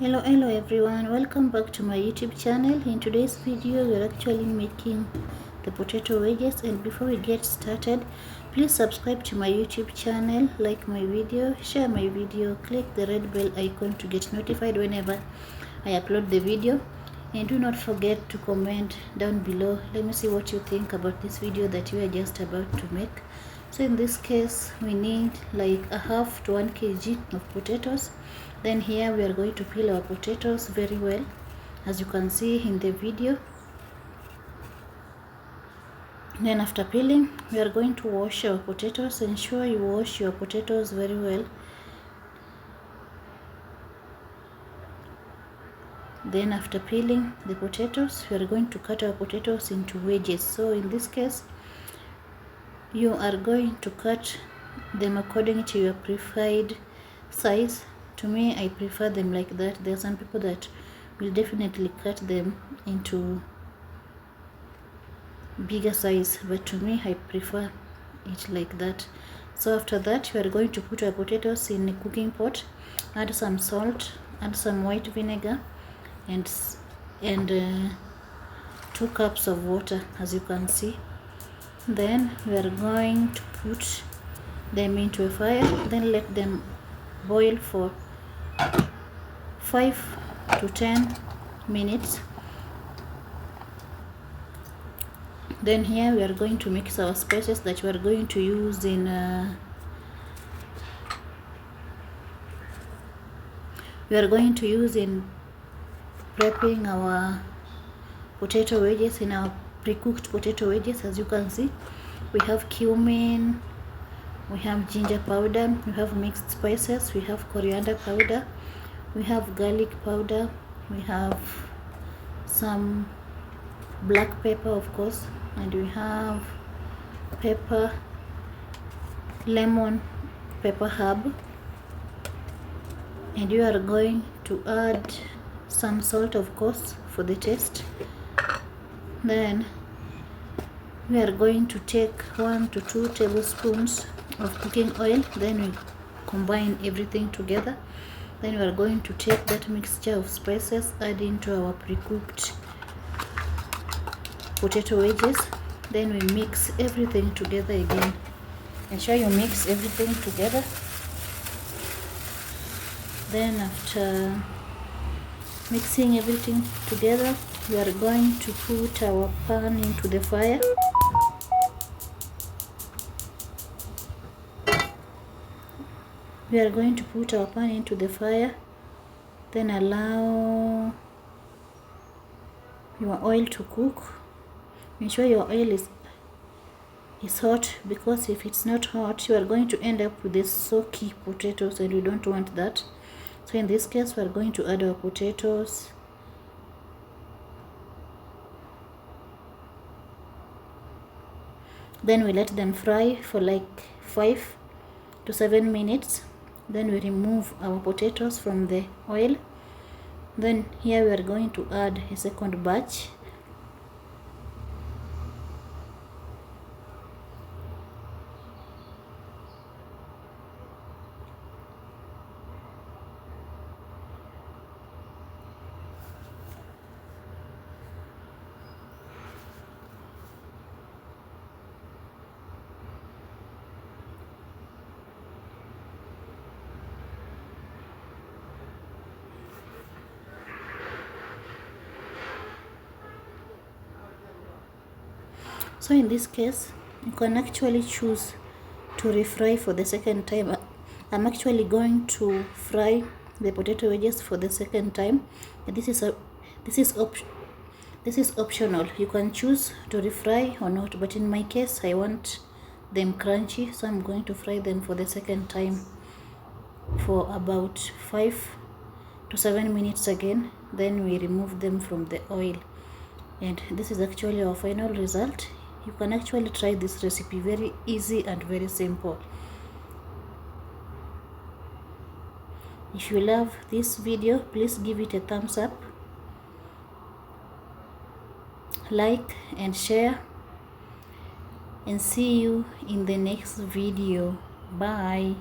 Hello everyone, welcome back to my YouTube channel. In today's video we're actually making the potato wedges, and before we get started, please subscribe to my YouTube channel, like my video, share my video, click the red bell icon to get notified whenever I upload the video, and do not forget to comment down below. Let me see what you think about this video that we are just about to make. So in this case we need like a half to 1 kg of potatoes. Then here we are going to peel our potatoes very well, as you can see in the video. Then after peeling, we are going to wash our potatoes. Ensure you wash your potatoes very well. Then after peeling the potatoes, we are going to cut our potatoes into wedges. So in this case, you are going to cut them according to your preferred size. To me, I prefer them like that. There are some people that will definitely cut them into bigger size, but to me, I prefer it like that. So after that, we are going to put our potatoes in a cooking pot, add some salt, add some white vinegar, and 2 cups of water, as you can see. Then we are going to put them into a fire, then let them boil for 5 to 10 minutes. Then here we are going to mix our spices that we are going to use in prepping our potato wedges, in our pre-cooked potato wedges. As you can see, we have cumin, we have ginger powder, we have mixed spices, we have coriander powder, we have garlic powder, we have some black pepper, of course, and we have pepper, lemon pepper herb, and you are going to add some salt, of course, for the taste. Then we are going to take 1 to 2 tablespoons of cooking oil. Then we combine everything together. Then we are going to take that mixture of spices, add into our pre-cooked potato wedges. Then we mix everything together again. Ensure you mix everything together. Then after mixing everything together, we are going to put our pan into the fire. We are going to put our pan into the fire, then allow your oil to cook. Ensure your oil is hot, because if it's not hot, you are going to end up with these soggy potatoes, and we don't want that. So in this case, we are going to add our potatoes. Then we let them fry for like 5 to 7 minutes. Then we remove our potatoes from the oil. Then here we are going to add a second batch. So in this case, you can actually choose to refry for the second time. I'm actually going to fry the potato wedges for the second time. And this is optional. You can choose to refry or not, but in my case, I want them crunchy, so I'm going to fry them for the second time for about 5 to 7 minutes again. Then we remove them from the oil, and this is actually our final result. You can actually try this recipe, very easy and very simple. If you love this video, please give it a thumbs up, like and share, and see you in the next video. Bye.